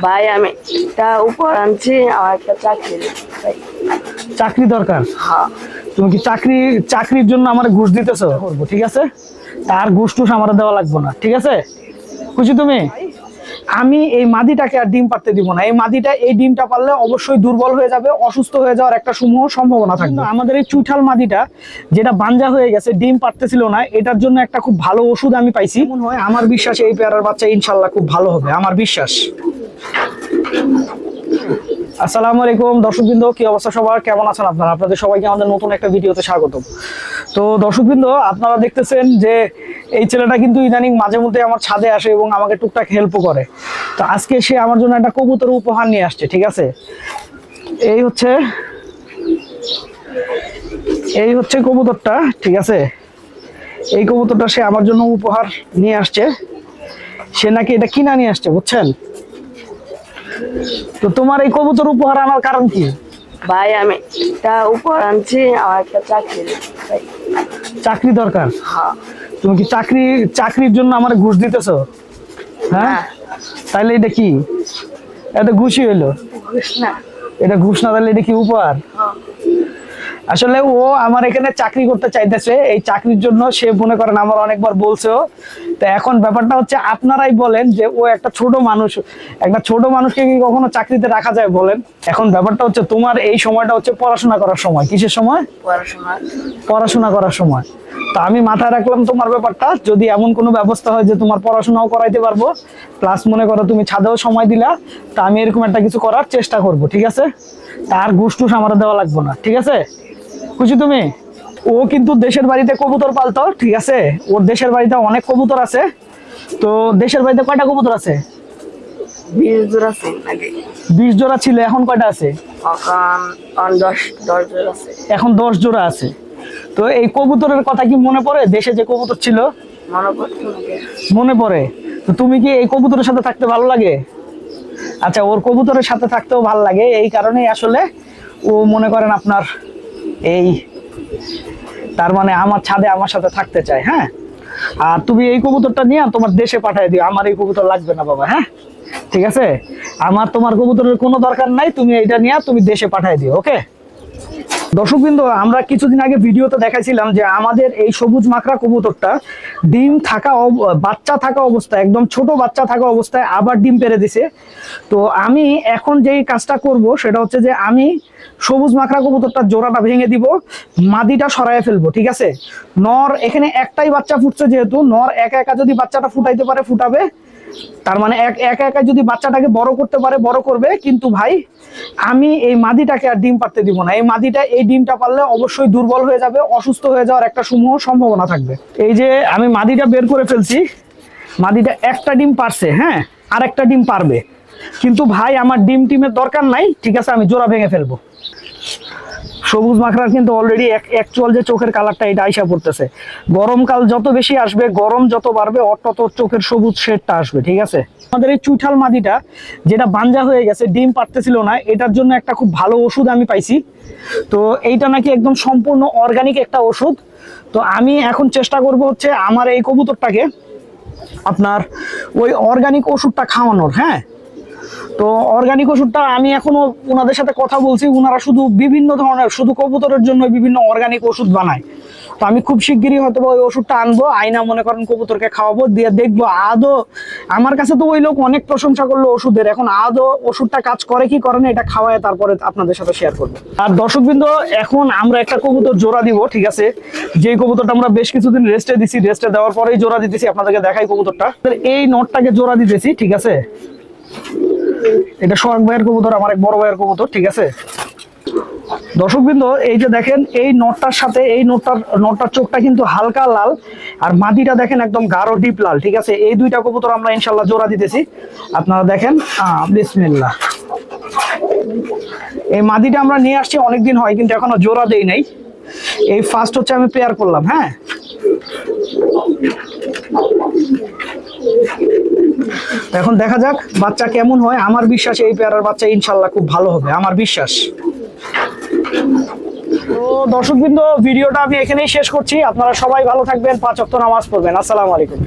ভাই আমি একটা উপর আনছি, আমার একটা চাকরি ভাই। চাকরি দরকার? হ্যাঁ। তুমি কি চাকরির জন্য আমার ঘুষ দিতেছো? করবো, ঠিক আছে। তার ঘুষ টুস আমার দেওয়া লাগবে না, ঠিক আছে? খুশি তুমি? আমি এই মাদিটাকে আর ডিম পারতে দিব না। এই মাদিটা এই ডিমটা পারলে অবশ্যই দুর্বল হয়ে যাবে, অসুস্থ হয়ে যাওয়ার একটা সম্ভাবনা থাকবে। আমাদের এই চুইঠাল মাদিটা যেটা বাঞ্জা হয়ে গেছে, ডিম পারতেছিল না, এটার জন্য একটা খুব ভালো ওষুধ আমি পাইছি। মনে হয় আমার বিশ্বাস এই পেয়ারার বাচ্চা ইনশাল্লাহ খুব ভালো হবে, আমার বিশ্বাস। আসসালামু আলাইকুম দর্শকবৃন্দ, কি অবস্থা সবার, কেমন আছেন আপনারা? আপনাদের সবাইকে আমাদের নতুন একটা ভিডিওতে স্বাগতম। তো দর্শকবৃন্দ, আপনারা দেখতেছেন যে এই ছেলেটা কিন্তু ইদানিং মাঝে মধ্যে আমার ছাদে আসে এবং আমাকে টুকটাক হেল্পও করে। তো আজকে সে আমার জন্য একটা কবুতর উপহার নিয়ে আসছে, ঠিক আছে? এই হচ্ছে কবুতরটা, ঠিক আছে? এই কবুতরটা সে আমার জন্য উপহার নিয়ে আসছে। সে নাকি এটা কিনা নিয়ে আসছে, বুঝছেন? তো তোমার এই কবুতর উপহার আনার কারণ কি? ভাই আমি একটা উপর আনছি, আমার একটা চাকরি ভাই। চাকরি দরকার? হ্যাঁ। তুমি কি চাকরির জন্য আমার ঘুষ দিতেছো? হ্যাঁ, তাইলে এটা কি? এটা ঘুষই হইলো? ঘুষ না। এটা ঘুষ না, তাহলে এটা কি উপহার? আসলে ও আমার এখানে চাকরি করতে চাইতেছে। এই চাকরির জন্য সে মনে করেন আমার অনেকবার বলছেও। তো এখন ব্যাপারটা হচ্ছে, আপনারাই বলেন যে ও একটা ছোট মানুষকে কি কখনো চাকরিতে রাখা যায় বলেন? এখন ব্যাপারটা হচ্ছে, তোমার এই সময়টা হচ্ছে পড়াশোনা করার সময়। কিসের সময়? পড়াশোনা করার সময়। তো আমি মাথায় রাখলাম তোমার ব্যাপারটা। যদি এমন কোনো ব্যবস্থা হয় যে তোমার পড়াশোনাও করাইতে পারবো, প্লাস মনে করো তুমি ছাদেও সময় দিলা, তা আমি এরকম একটা কিছু করার চেষ্টা করব, ঠিক আছে? তার ঘুষ টুস আমার দেওয়া লাগবে না, ঠিক আছে? খুশি তুমি? ও কিন্তু দেশের বাড়িতে কবুতর পালতো, ঠিক আছে? ওর দেশের বাড়িতে অনেক কবুতর আছে। তো দেশের বাড়িতে কয়টা কবুতর আছে? 20 জোড়া আছে আগে। 20 জোড়া ছিল, এখন কয়টা আছে? এখন 10 জোড়া আছে। এখন 10 জোড়া আছে। তো এই কবুতরের কথা কি মনে পড়ে? দেশে যে কবুতর ছিল মনে পড়ে? তো তুমি কি এই কবুতরের সাথে থাকতে ভালো লাগে? আচ্ছা, ওর কবুতরের সাথে থাকতেও ভালো লাগে, এই কারণেই আসলে ও মনে করেন আপনার তার মানে আমার ছাদে আমার সাথে থাকতে চায়। হ্যাঁ, আর তুমি এই কবুতরটা নিয়ে তোমার দেশে পাঠিয়ে দিও। আমার এই কবুতর লাগবে না বাবা, হ্যাঁ? ঠিক আছে, আমার তোমার কবুতরের কোনো দরকার নাই। তুমি এইটা নিয়ে তুমি দেশে পাঠিয়ে দিও, ওকে? দর্শকবৃন্দ, আমরা কিছুদিন আগে ভিডিওতে দেখাইছিলাম যে আমাদের এই সবুজ মাকড়া কবুতরটা বাচ্চা থাকা অবস্থায়, একদম ছোট বাচ্চা থাকা অবস্থায় আবার ডিম পেড়ে দিছে। তো আমি এখন যেই কাজটা করব সেটা হচ্ছে যে আমি সবুজ মাকড়া কবুতরটার জোড়াটা ভেঙে দিব, মাদিটা সরাইয়ে ফেলবো, ঠিক আছে? নর এখানে একটাই বাচ্চা ফুটছে, যেহেতু নর একা একা যদি বাচ্চাটা ফুটাইতে পারে ফুটাবে, তার মানে একা একা যদি বাচ্চাটাকে বড় করতে পারে বড় করবে। কিন্তু ভাই আমি এই মাদিটাকে আর ডিম পারতে দিব না। এই মাদিটা এই ডিমটা পারলে অবশ্যই দুর্বল হয়ে যাবে, অসুস্থ হয়ে যাওয়ার একটা সম্ভাবনা থাকবে। এই যে আমি মাদিটা বের করে ফেলছি, মাদিটা একটা ডিম পারছে, হ্যাঁ, আর একটা ডিম পারবে। কিন্তু ভাই আমার টিমের দরকার নাই, ঠিক আছে? আমি জোড়া ভেঙে ফেলবো। সবুজ মাকড়ার কিন্তু অলরেডি অ্যাকচুয়াল যে চোখের কালারটা এটা আইসা পড়তেছে। গরমকাল যত বেশি আসবে, গরম যত বাড়বে, তত চোখের সবুজ শেডটা আসবে, ঠিক আছে? আমাদের এই চুইঠাল মাদিটা যেটা বাঞ্জা হয়ে গেছে, ডিম পারতেছিল না, এটার জন্য একটা খুব ভালো ওষুধ আমি পাইছি। তো এইটা নাকি একদম সম্পূর্ণ অর্গানিক একটা ওষুধ। তো আমি এখন চেষ্টা করব হচ্ছে আমার এই কবুতরটাকে আপনার ওই অর্গানিক ওষুধটা খাওয়ানোর। হ্যাঁ, তো অর্গানিক ওষুধটা আমি এখনো ওনাদের সাথে কথা বলছি। ওনারা শুধু বিভিন্ন ধরনের, শুধু কবুতরের জন্য বিভিন্ন অর্গানিক ওষুধ বানায়। তো আমি খুব শিগগিরই হয়তো ওই ওষুধটা আনবো, আইনা মনে করেন কবুতরকে খাওয়াবো, দিয়ে দেখবো আদৌ। আমার কাছে তো ওই লোক অনেক প্রশংসা করলো ওষুধের, এখন আদৌ ওষুধটা কাজ করে কি করে না এটা খাওয়ায় তারপরে আপনাদের সাথে শেয়ার করবো। আর দর্শকবৃন্দ, এখন আমরা একটা কবুতর জোড়া দিব, ঠিক আছে? যে কবুতরটা আমরা বেশ কিছুদিন রেস্টে দিছি, রেস্টে দেওয়ার পরেই জোড়া দিতেছি। আপনাদেরকে দেখাই কবুতরটা। এই নটটাকে জোড়া দিতেছি, ঠিক আছে? এটা সোহাগ ভাইয়ের কবুতর, আমার এক বড় ভাইয়ের কবুতর, ঠিক আছে? দর্শকবৃন্দ, এই যে দেখেন এই নটটার সাথে এই নটটার চোখটা কিন্তু হালকা লাল, আর মাদিটা দেখেন একদম গাঢ় ডিপ লাল, ঠিক আছে? এই দুইটা কবুতর আমরা ইনশাল্লাহ জোড়া দিতেছি। আপনারা দেখেন, বিসমিল্লাহ। এই মাদিটা আমরা নিয়ে আসছি অনেকদিন হয়, কিন্তু এখনো জোড়া দেই নাই। এই ফার্স্ট হচ্ছে আমি পেয়ার করলাম। হ্যাঁ, এখন দেখা যাক বাচ্চা কেমন হয়। আমার বিশ্বাস এই পেয়ারার বাচ্চা ইনশাল্লাহ খুব ভালো হবে, আমার বিশ্বাস। তো দর্শকবৃন্দ, ভিডিওটা আমি এখানেই শেষ করছি। আপনারা সবাই ভালো থাকবেন, 5 ওয়াক্ত নামাজ পড়বেন। আসসালামু আলাইকুম।